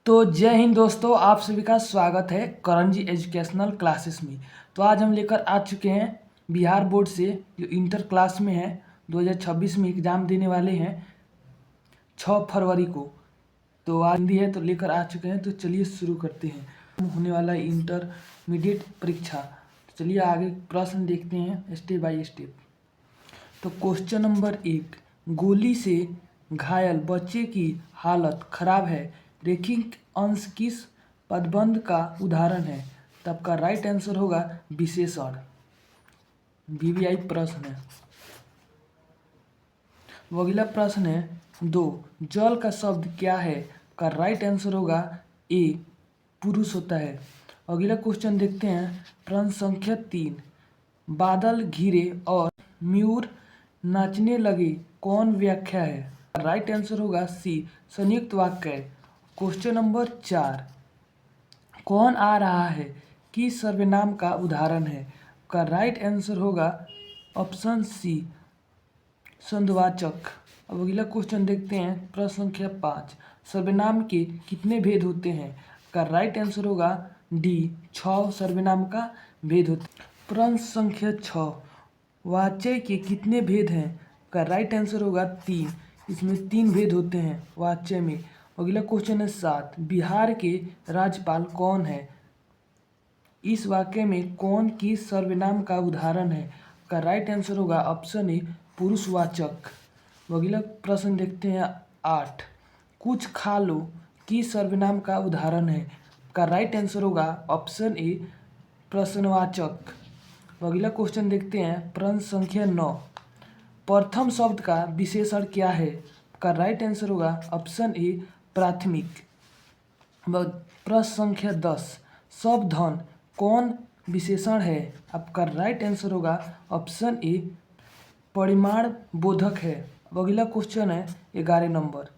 तो जय हिंद दोस्तों, आप सभी का स्वागत है करण जी एजुकेशनल क्लासेस में। तो आज हम लेकर आ चुके हैं बिहार बोर्ड से जो इंटर क्लास में है 2026 में एग्ज़ाम देने वाले हैं 6 फरवरी को। तो आज हिंदी है तो लेकर आ चुके हैं। तो चलिए शुरू करते हैं। होने वाला है इंटरमीडिएट परीक्षा। तो चलिए आगे प्रश्न देखते हैं स्टेप बाय स्टेप। तो क्वेश्चन नंबर 1, गोली से घायल बच्चे की हालत खराब है, रेखिक अंश किस पदबंध का उदाहरण है? तो आपका राइट आंसर होगा विशेषण। वीवीआई प्रश्न है। वो अगला प्रश्न है 2, जल का शब्द क्या है? का राइट आंसर होगा ए, पुरुष होता है। अगला क्वेश्चन देखते हैं प्रश्न संख्या 3, बादल घिरे और मयूर नाचने लगे, कौन व्याख्या है? राइट आंसर होगा सी, संयुक्त वाक्य है। क्वेश्चन नंबर 4, कौन आ रहा है किस सर्वनाम का उदाहरण है? का राइट आंसर होगा ऑप्शन सी, संदवाचक। अब अगला क्वेश्चन देखते हैं प्रश्न संख्या 5, सर्वनाम के कितने भेद होते हैं? का राइट आंसर होगा डी, 6 सर्वनाम का भेद होते हैं। प्रश्न संख्या 6, वाच्य के कितने भेद हैं? का राइट आंसर होगा 3, इसमें 3 भेद होते हैं वाच्य में। अगला क्वेश्चन है 7, बिहार के राज्यपाल कौन है? इस वाक्य में कौन किस सर्वनाम का उदाहरण है? का राइट आंसर होगा ऑप्शन ए, पुरुषवाचक। अगला प्रश्न देखते हैं 8, कुछ खा लो किस सर्वनाम का उदाहरण है? का राइट आंसर होगा ऑप्शन ए, प्रश्नवाचक। अगला क्वेश्चन देखते हैं प्रश्न संख्या 9, प्रथम शब्द का विशेषण क्या है? का राइट आंसर होगा ऑप्शन ए, प्राथमिक। प्रश्न संख्या 10, शब्दधन कौन विशेषण है? आपका राइट आंसर होगा ऑप्शन ए, परिमाण बोधक है। अगला क्वेश्चन है 11 नंबर,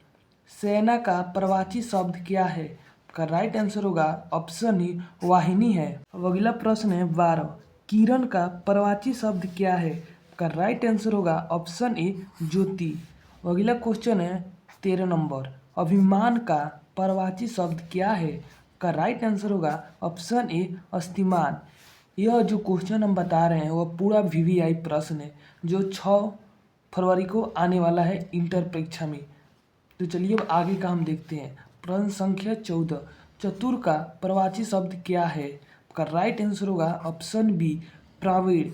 सेना का प्रवाची शब्द क्या है? का राइट आंसर होगा ऑप्शन ई, वाहिनी है। अब अगला प्रश्न है 12, किरण का प्रवाची शब्द क्या है? का राइट आंसर होगा ऑप्शन ए, ज्योति। अगला क्वेश्चन है 13 नंबर, अभिमान का प्रवाची शब्द क्या है? का राइट आंसर होगा ऑप्शन ए, अस्तिमान। यह जो क्वेश्चन हम बता रहे हैं वह पूरा वीवीआई प्रश्न है जो 6 फरवरी को आने वाला है इंटर परीक्षा में। तो चलिए अब आगे का हम देखते हैं। प्रश्न संख्या 14, चतुर का प्रवाची शब्द क्या है? का राइट आंसर होगा ऑप्शन बी, प्रावीण।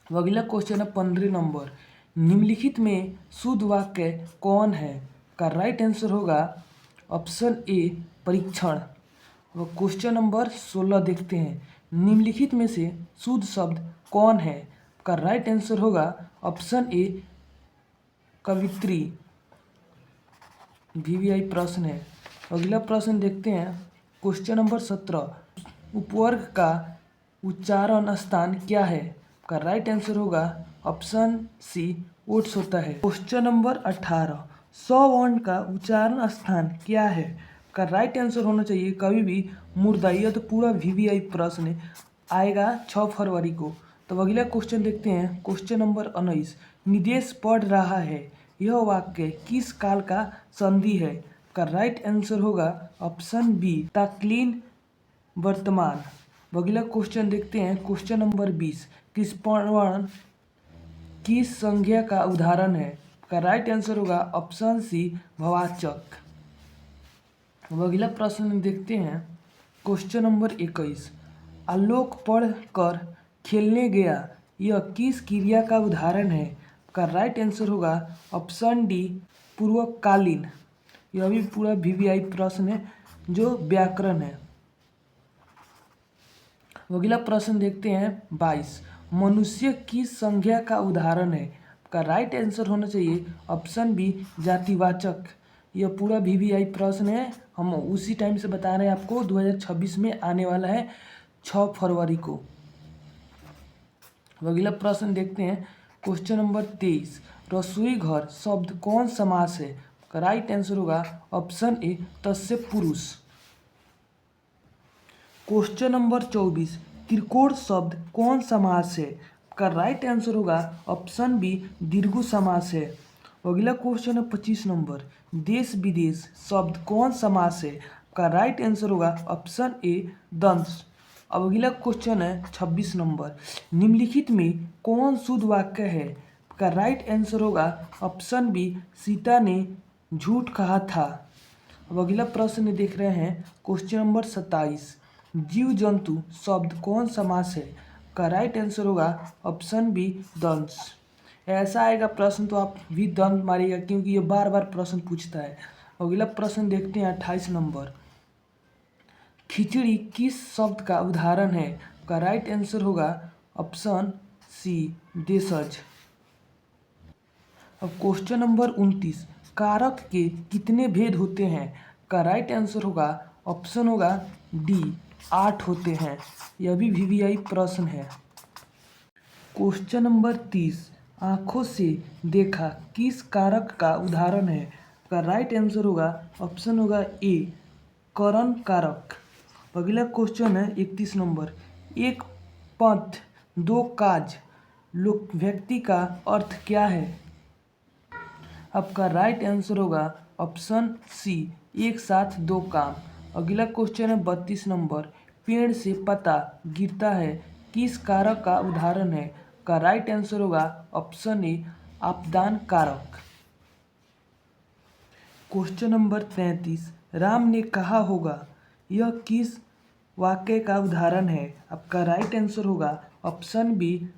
अगला क्वेश्चन है 15 नंबर, निम्नलिखित में शुद्ध वाक्य कौन है? का राइट आंसर होगा ऑप्शन ए, परीक्षण। वो क्वेश्चन नंबर 16 देखते हैं, निम्नलिखित में से शुद्ध शब्द कौन है? का राइट आंसर होगा ऑप्शन ए, कवित्री। वीवीआई प्रश्न है। अगला प्रश्न देखते हैं क्वेश्चन नंबर 17, उपवर्ग का उच्चारण स्थान क्या है? का राइट आंसर होगा ऑप्शन सी, ओट्स होता है। क्वेश्चन नंबर 18, स्वर्ण का उच्चारण स्थान क्या है? का राइट आंसर होना चाहिए कभी भी मूर्धन्य। यह तो पूरा वीवीआई प्रश्न आएगा 6 फरवरी को। तो अगला क्वेश्चन देखते हैं क्वेश्चन नंबर 19, निदेश पढ़ रहा है, यह वाक्य किस काल का संधि है? का राइट आंसर होगा ऑप्शन बी, तत्कालीन वर्तमान। अगला क्वेश्चन देखते हैं क्वेश्चन नंबर 20, कृष्णवर्ण किस संज्ञा का उदाहरण है? का राइट आंसर होगा ऑप्शन सी, भवाचक। अगला प्रश्न देखते हैं क्वेश्चन नंबर 21, आलोक पढ़ कर खेलने गया, यह किस क्रिया का उदाहरण है? का राइट आंसर होगा ऑप्शन डी, पूर्वकालीन। यह भी पूरा वीवीआई प्रश्न है जो व्याकरण है। अगला प्रश्न देखते हैं 22, मनुष्य किस संज्ञा का उदाहरण है? का राइट आंसर होना चाहिए ऑप्शन बी, जातिवाचक। यह पूरा वीवीआई प्रश्न है, हम उसी टाइम से बता रहे हैं आपको 2026 में आने वाला है 6 फरवरी को। अगला प्रश्न देखते हैं क्वेश्चन नंबर 23, रसोई घर शब्द कौन समास है? का राइट आंसर होगा ऑप्शन ए, तस्य पुरुष। क्वेश्चन नंबर 24, त्रिकोण शब्द कौन समास है? का राइट आंसर होगा ऑप्शन बी, दीर्घ समास है। अगला क्वेश्चन है 25 नंबर, देश विदेश शब्द कौन समास है? का राइट आंसर होगा ऑप्शन ए दंश। अब अगला क्वेश्चन है 26 नंबर, निम्नलिखित में कौन शुद्ध वाक्य है? का राइट आंसर होगा ऑप्शन बी सीता ने झूठ कहा था। अब अगला प्रश्न देख रहे हैं क्वेश्चन नंबर 27, जीव जंतु शब्द कौन समास है? का राइट आंसर होगा ऑप्शन बी दंश। ऐसा आएगा प्रश्न तो आप भी दंड मारिएगा क्योंकि ये बार बार प्रश्न पूछता है। अगला प्रश्न देखते हैं 28 नंबर, खिचड़ी किस शब्द का उदाहरण है? का राइट आंसर होगा ऑप्शन सी देशज। अब क्वेश्चन नंबर 29, कारक के कितने भेद होते हैं? का राइट आंसर होगा ऑप्शन होगा डी 8 होते हैं। यह भी वीवीआई प्रश्न है। क्वेश्चन नंबर 30, आंखों से देखा किस कारक का उदाहरण है? का राइट आंसर होगा ऑप्शन होगा ए करण कारक। अगला क्वेश्चन है 31 नंबर, एक पंथ दो काज लोक व्यक्ति का अर्थ क्या है? आपका राइट आंसर होगा ऑप्शन सी एक साथ दो काम। अगला क्वेश्चन है 32 नंबर, पेड़ से पत्ता गिरता है किस कारक का उदाहरण है? का राइट आंसर होगा ऑप्शन ए आपदान कारक। क्वेश्चन नंबर 33, राम ने कहा होगा यह किस वाक्य का उदाहरण है? आपका राइट आंसर होगा ऑप्शन बी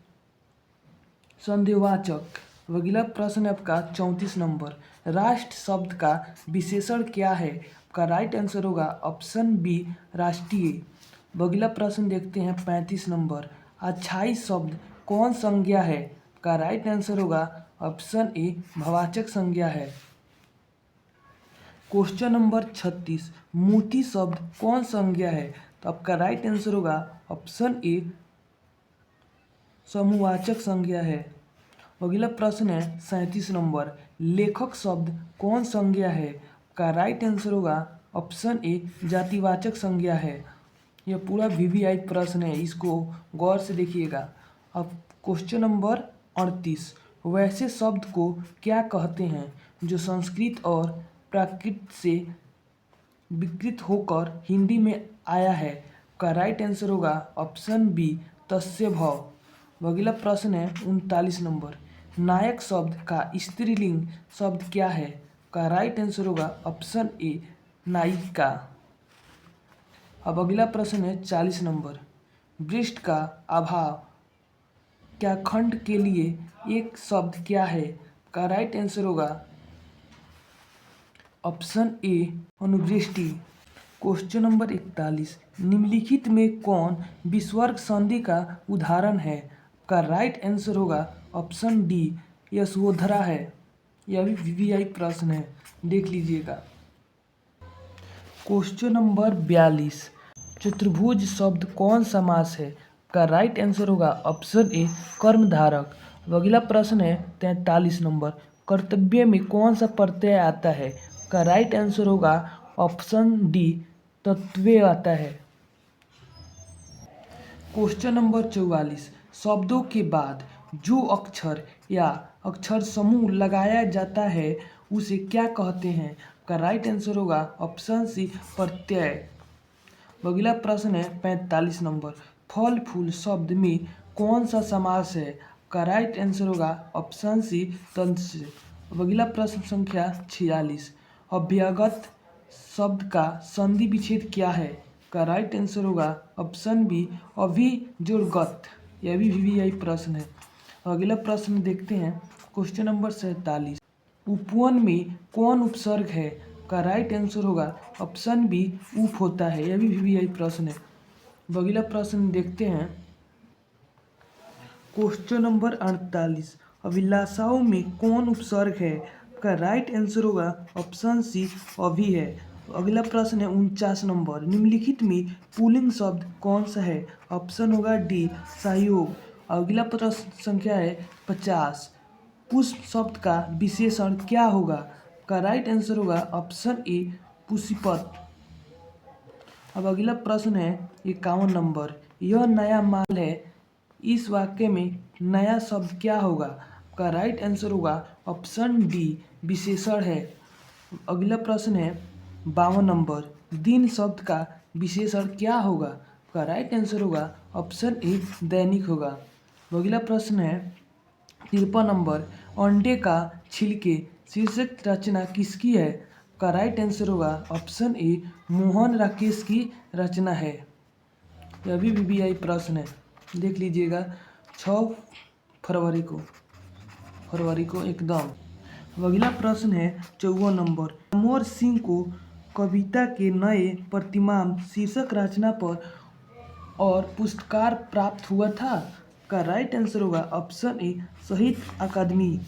संदेहवाचक। अगला प्रश्न है आपका 34 नंबर, राष्ट्र शब्द का विशेषण क्या है? आपका राइट आंसर होगा ऑप्शन बी राष्ट्रीय। अगला प्रश्न देखते हैं 35 नंबर, अच्छाई शब्द कौन संज्ञा है? का राइट आंसर होगा ऑप्शन ए भाववाचक संज्ञा है। क्वेश्चन नंबर 36, मोती शब्द कौन संज्ञा है? तो आपका राइट आंसर होगा ऑप्शन ए समूहवाचक संज्ञा है। अगला प्रश्न है 37 नंबर, लेखक शब्द कौन संज्ञा है? का राइट आंसर होगा ऑप्शन ए जातिवाचक संज्ञा है। यह पूरा वीवीआई प्रश्न है, इसको गौर से देखिएगा। अब क्वेश्चन नंबर 38, वैसे शब्द को क्या कहते हैं जो संस्कृत और प्राकृत से विकृत होकर हिंदी में आया है? का राइट आंसर होगा ऑप्शन बी तस्य भव। अगला प्रश्न है 39 नंबर, नायक शब्द का स्त्रीलिंग शब्द क्या है? का राइट आंसर होगा ऑप्शन ए नायिका। अब अगला प्रश्न है 40 नंबर, वृष्ट का अभाव क्या खंड के लिए एक शब्द क्या है? का राइट आंसर होगा ऑप्शन ए अनुवृष्टि। क्वेश्चन नंबर 41, निम्नलिखित में कौन विसर्ग संधि का उदाहरण है? का राइट आंसर होगा ऑप्शन डी यशोधरा है। यह भी वीवीआई प्रश्न है, देख लीजिएगा। क्वेश्चन नंबर 42, चतुर्भुज शब्द कौन समास है? का राइट आंसर होगा ऑप्शन ए कर्मधारक। अगला प्रश्न है 43 नंबर, कर्तव्य में कौन सा प्रत्यय आता है? का राइट आंसर होगा ऑप्शन डी तत्वे आता है। क्वेश्चन नंबर 44, शब्दों के बाद जो अक्षर या अक्षर समूह लगाया जाता है उसे क्या कहते हैं? का राइट आंसर होगा ऑप्शन सी प्रत्यय। अगला प्रश्न है 45 नंबर, फल फूल शब्द में कौन सा समास है? का राइट आंसर होगा ऑप्शन सी तंत्र से। अगला प्रश्न संख्या 46, अभ्यागत शब्द का संधि विच्छेद क्या है? का राइट आंसर होगा ऑप्शन बी अभी जोड़ गत। यह भी वीवीआई प्रश्न है। अगला प्रश्न देखते हैं क्वेश्चन नंबर 47, उपवन में कौन उपसर्ग है? का राइट आंसर होगा ऑप्शन बी उप होता है। यह भी वीवीआई प्रश्न है। अगला प्रश्न देखते हैं क्वेश्चन नंबर 48, अभिलाषाओं में कौन उपसर्ग है? का राइट आंसर होगा ऑप्शन सी अभी है। अगला प्रश्न है 49 नंबर, निम्नलिखित में पुल्लिंग शब्द कौन सा है? ऑप्शन होगा डी सहयोग। अगला प्रश्न संख्या है 50, पुष्प शब्द का विशेषण क्या होगा? का राइट आंसर होगा ऑप्शन ए पुष्पित। अब अगला प्रश्न है 51 नंबर, यह नया माल है, इस वाक्य में नया शब्द क्या होगा? का राइट आंसर होगा ऑप्शन डी विशेषण है। अगला प्रश्न है 52 नंबर, दिन शब्द का विशेषण क्या होगा? का राइट आंसर होगा ऑप्शन ए दैनिक होगा। अगला प्रश्न है 53 नंबर, अंडे का छिलके शीर्षक रचना किसकी है? का राइट आंसर होगा ऑप्शन ए मोहन राकेश की रचना है। यह भी वीवीआई प्रश्न है, देख लीजिएगा 6 फरवरी को एकदम। अगला प्रश्न है 54 नंबर, अमर सिंह को कविता के नए प्रतिमान शीर्षक रचना पर और पुरस्कार प्राप्त हुआ था? का राइट आंसर होगा ऑप्शन ए साहित्य अकादमी।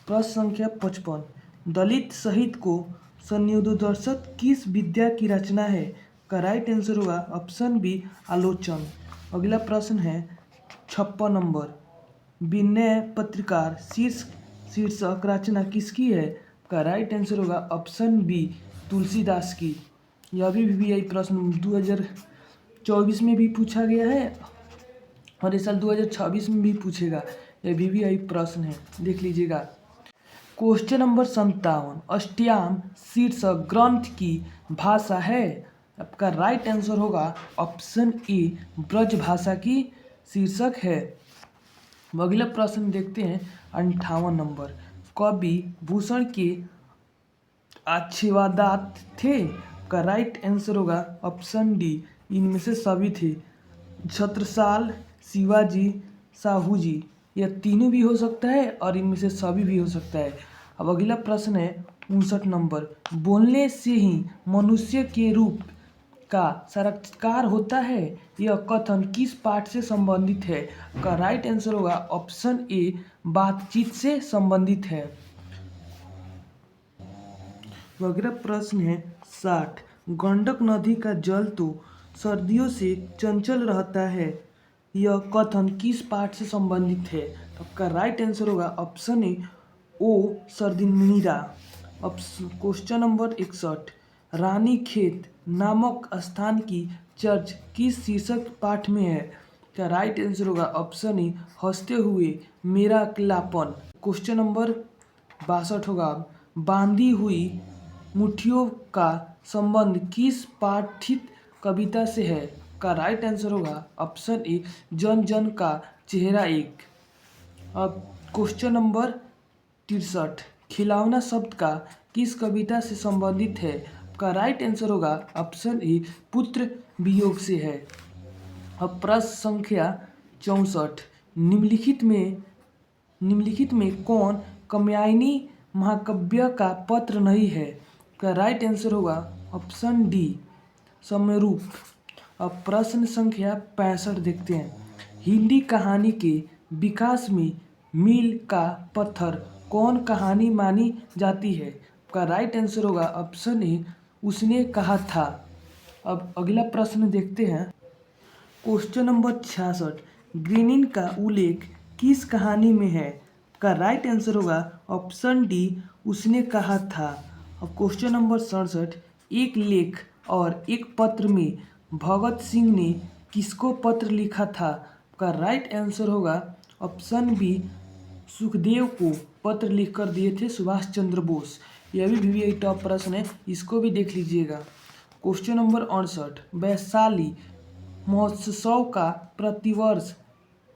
प्रश्न संख्या 55, दलित साहित्य को संयोगदर्शक किस विद्या की रचना है? का राइट आंसर होगा ऑप्शन बी आलोचन। अगला प्रश्न है 56 नंबर, विनय पत्रकार शीर्षक रचना किसकी है? का राइट आंसर होगा ऑप्शन बी तुलसीदास की। यह भी वीवीआई प्रश्न 2024 में भी पूछा गया है और इस साल 2026 में भी पूछेगा। यह वीवीआई प्रश्न है, देख लीजिएगा। क्वेश्चन नंबर 57, अष्टयाम शीर्षक ग्रंथ की भाषा है? आपका राइट आंसर होगा ऑप्शन ए ब्रज भाषा की शीर्षक है। अगला प्रश्न देखते हैं 58 नंबर, कवि भूषण के आशीर्वादात थे? का राइट आंसर होगा ऑप्शन डी इनमें से सभी थे। छत्रसाल, शिवाजी, साहू जी, यह तीनों भी हो सकता है और इनमें से सभी भी हो सकता है। अब अगला प्रश्न है 59 नंबर, बोलने से ही मनुष्य के रूप का साक्षात्कार होता है, यह कथन किस पाठ से संबंधित है? का राइट आंसर होगा ऑप्शन ए बातचीत से संबंधित है। अगला प्रश्न है 60, गंडक नदी का जल तो सर्दियों से चंचल रहता है, यह कथन किस पाठ से संबंधित है? तो आपका राइट आंसर होगा ऑप्शन ए ओ सर्दिनीरा। क्वेश्चन नंबर 61, रानी खेत नामक स्थान की चर्च किस शीर्षक पाठ में है? का राइट आंसर होगा ऑप्शन ए हंसते हुए मेरा अकेलापन। क्वेश्चन नंबर 62 होगा, बांधी हुई मुट्ठियों का संबंध किस पाठित कविता से है? का राइट आंसर होगा ऑप्शन ए जन जन का चेहरा एक। अब क्वेश्चन नंबर 63, खिलौना शब्द का किस कविता से संबंधित है? का राइट आंसर होगा ऑप्शन ए पुत्र वियोग से है। अब प्रश्न संख्या 64, निम्नलिखित में कौन कात्यायनी महाकाव्य का पत्र नहीं है? का राइट आंसर होगा ऑप्शन डी समरूप। अब प्रश्न संख्या 65 देखते हैं, हिंदी कहानी के विकास में मील का पत्थर कौन कहानी मानी जाती है? का राइट आंसर होगा ऑप्शन ए उसने कहा था। अब अगला प्रश्न देखते हैं, क्वेश्चन नंबर 66, ग्रीनिन का उल्लेख किस कहानी में है? का राइट आंसर होगा ऑप्शन डी उसने कहा था। अब क्वेश्चन नंबर 67, एक लेख और एक पत्र में भगत सिंह ने किसको पत्र लिखा था? का राइट आंसर होगा ऑप्शन बी सुखदेव को पत्र लिखकर दिए थे सुभाष चंद्र बोस। यह भी वीवीआई टॉप प्रश्न है, इसको भी देख लीजिएगा। क्वेश्चन नंबर 68, वैशाली महोत्सव का प्रतिवर्ष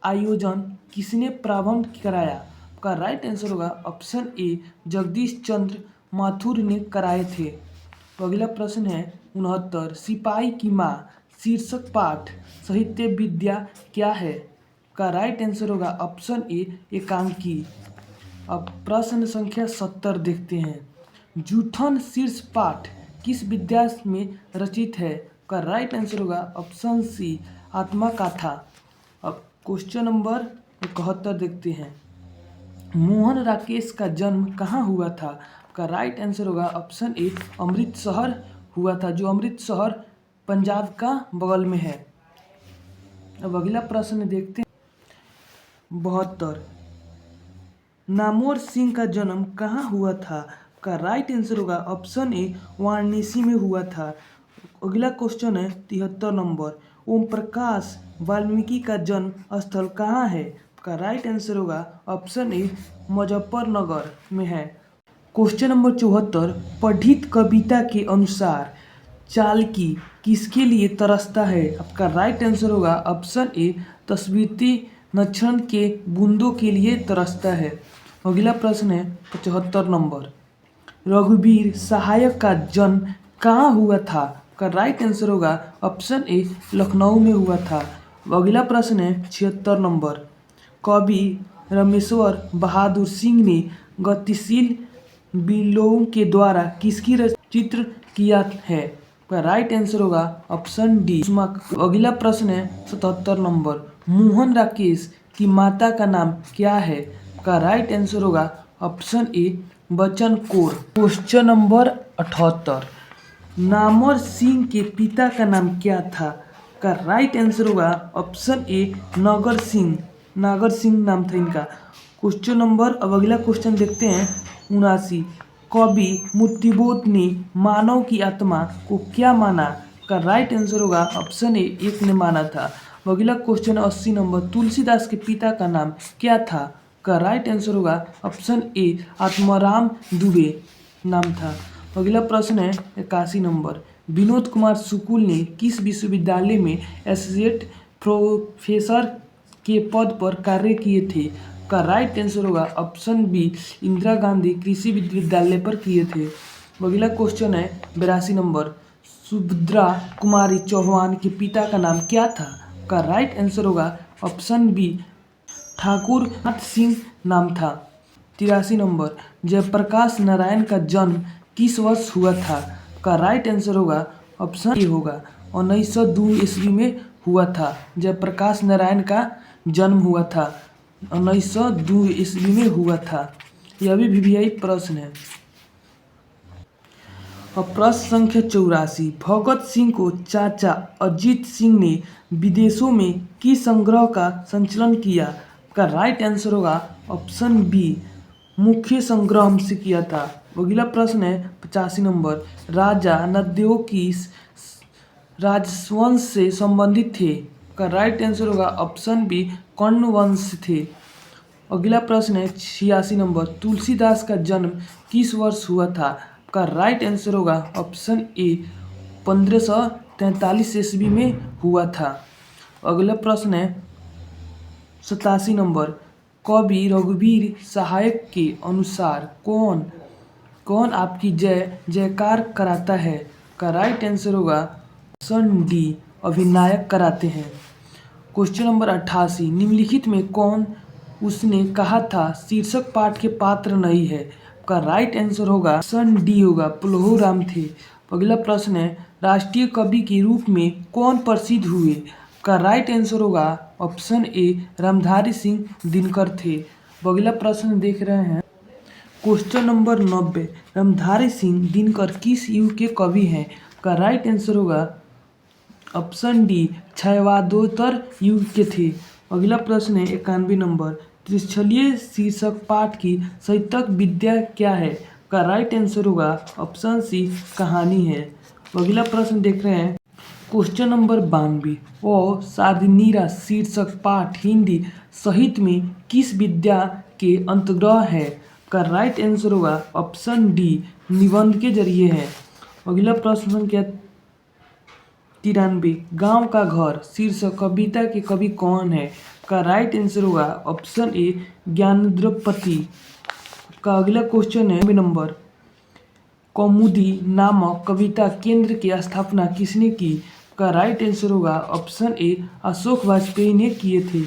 आयोजन किसने प्रारंभ कराया? का राइट आंसर होगा ऑप्शन ए जगदीश चंद्र माथुर ने कराए थे। तो अगला प्रश्न है 69, सिपाही की माँ शीर्षक पाठ साहित्य विद्या क्या है? का राइट आंसर होगा ऑप्शन ए एकांकी। अब प्रश्न संख्या 70 देखते हैं, जूठन शीर्ष पाठ किस विद्या में रचित है? का राइट आंसर होगा ऑप्शन सी आत्मा कथा। अब क्वेश्चन नंबर 71 देखते हैं, मोहन राकेश का जन्म कहाँ हुआ था? का राइट आंसर होगा ऑप्शन ए अमृतसर हुआ था, जो अमृतसर पंजाब का बगल में है। अब अगला प्रश्न देखते हैं 72, नामोर सिंह का जन्म कहाँ हुआ था? का राइट आंसर होगा ऑप्शन ए वाराणसी में हुआ था। अगला क्वेश्चन है 73 नंबर, ओम प्रकाश वाल्मीकि का जन्म स्थल कहाँ है? का राइट आंसर होगा ऑप्शन ए मुजफ्फरनगर में है। क्वेश्चन नंबर 74, पठित कविता के अनुसार चालकी किसके लिए तरसता है? आपका राइट आंसर होगा ऑप्शन ए तस्वीरी नक्षत्र के बूंदों के लिए तरसता है। अगला प्रश्न है 75 नंबर। रघुवीर सहायक का जन्म कहाँ हुआ था? का राइट आंसर होगा ऑप्शन ए लखनऊ में हुआ था। अगला प्रश्न है 76 नंबर। कवि रामेश्वर बहादुर सिंह ने गतिशील बिल्लों के द्वारा किसकी चित्र किया है? का राइट आंसर होगा ऑप्शन डी अगला प्रश्न है 77 नंबर। मोहन राकेश की माता का नाम क्या है? का राइट आंसर होगा ऑप्शन ए बच्चन कौर। Question number 78। नामवर सिंह के पिता का नाम क्या था? का राइट आंसर होगा ऑप्शन ए नागर सिंह। नागर सिंह नाम था इनका। क्वेश्चन नंबर अब अगला क्वेश्चन देखते हैं 79। कवि मुक्तिबोध ने मानव की आत्मा को क्या माना? का राइट आंसर होगा ऑप्शन ए एक ने माना था। अगला क्वेश्चन 80 नंबर। तुलसीदास के पिता का नाम क्या था? का राइट आंसर होगा ऑप्शन ए आत्माराम दुबे नाम था। अगला प्रश्न है 81 नंबर। विनोद कुमार सुकुल ने किस विश्वविद्यालय में एसोसिएट प्रोफेसर के पद पर कार्य किए थे? का राइट आंसर होगा ऑप्शन बी इंदिरा गांधी कृषि विश्वविद्यालय पर किए थे। अगला क्वेश्चन है 82 नंबर। सुभद्रा कुमारी चौहान के पिता का नाम क्या था? का राइट आंसर होगा ऑप्शन बी ठाकुर नाथ सिंह नाम था। 83 नंबर। जयप्रकाश नारायण का जन्म किस वर्ष हुआ था? का राइट आंसर होगा ऑप्शन ए होगा 1902 ईस्वी में हुआ था। जयप्रकाश नारायण का जन्म हुआ था 1902 ईस्वी में हुआ था। यह भी वीवीआई प्रश्न है। अब प्रश्न संख्या 84। भगत सिंह को चाचा अजीत सिंह ने विदेशों में किस संग्रह का संचालन किया? का राइट आंसर होगा ऑप्शन बी मुख्य संग्रह से किया था। अगला प्रश्न है 85 नंबर। राजा नंददेव किस राजवंश से संबंधित थे? का राइट आंसर होगा ऑप्शन बी कर्ण वंश थे। अगला प्रश्न है 86 नंबर। तुलसीदास का जन्म किस वर्ष हुआ था? का राइट आंसर होगा ऑप्शन ए 1543 ईस्वी में हुआ था। अगला प्रश्न है 87 नंबर। कवि रघुवीर सहायक के अनुसार कौन कौन आपकी जय जयकार कराता है? का राइट आंसर होगा ऑप्शन डी अभिनायक कराते हैं। Question number 88। निम्नलिखित में कौन उसने कहा था शीर्षक पाठ के पात्र नहीं है? का राइट आंसर होगा ऑप्शन डी होगा पुलहो राम थे। अगला प्रश्न है राष्ट्रीय कवि के रूप में कौन प्रसिद्ध हुए? का राइट आंसर होगा ऑप्शन ए रामधारी सिंह दिनकर थे। अगला प्रश्न देख रहे हैं क्वेश्चन नंबर 90। रामधारी सिंह दिनकर किस युग के कवि हैं? का राइट आंसर होगा ऑप्शन डी छायावादोत्तर युग के थे। अगला प्रश्न है 91 नंबर। त्रिशलीय शीर्षक पाठ की साहित्यिक विद्या क्या है? का राइट आंसर होगा ऑप्शन सी कहानी है। अगला प्रश्न देख रहे हैं क्वेश्चन नंबर 92। और साधनीरा शीर्षक पाठ हिंदी साहित्य में किस विद्या के अंतर्गत है? का राइट आंसर होगा ऑप्शन डी निबंध के जरिए है। अगला प्रश्न संख्या 93। गांव का घर शीर्षक कविता के कवि कौन है? का राइट आंसर होगा ऑप्शन ए ज्ञानद्रौपदी का। अगला क्वेश्चन है नंबर। कौमुदी नामक कविता केंद्र की स्थापना किसने की? का राइट आंसर होगा ऑप्शन ए अशोक वाजपेयी ने किए थे।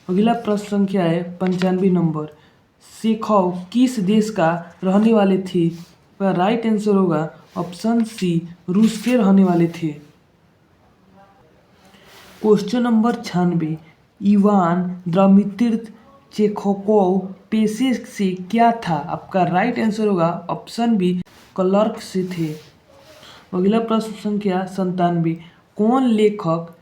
अगला प्रश्न संख्या है 95 नंबर। शेखव किस देश का रहने वाले थे? का राइट आंसर होगा ऑप्शन सी रूस के रहने वाले थे। Question number 96। इवान द्मित्र चेखोव पेशे से क्या था? आपका राइट आंसर होगा ऑप्शन बी क्लर्क से थे। अगला प्रश्न संख्या 97। कौन लेखक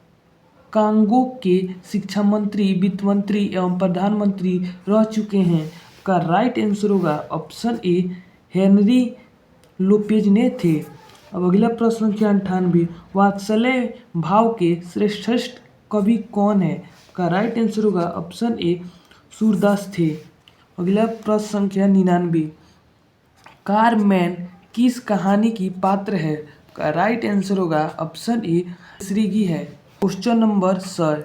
कांगो के शिक्षा मंत्री वित्त मंत्री एवं प्रधानमंत्री रह चुके हैं? का राइट आंसर होगा ऑप्शन ए हेनरी लोपेज ने थे। अब अगला प्रश्न संख्या 98। वात्सल्य भाव के श्रेष्ठ कवि कौन है? का राइट आंसर होगा ऑप्शन ए सूरदास थे। अगला प्रश्न संख्या 99। कारमैन किस कहानी की पात्र है? का राइट आंसर होगा ऑप्शन ए श्रीगी है। क्वेश्चन नंबर सर,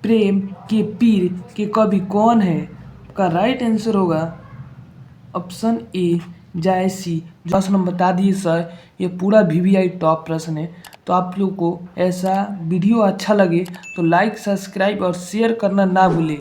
प्रेम के पीर के कवि कौन है? का राइट आंसर होगा ऑप्शन ए जायसी। प्रश्न हम बता दिए सर, ये पूरा VVI टॉप प्रश्न है। तो आप लोग को ऐसा वीडियो अच्छा लगे तो लाइक, सब्सक्राइब और शेयर करना ना भूलें।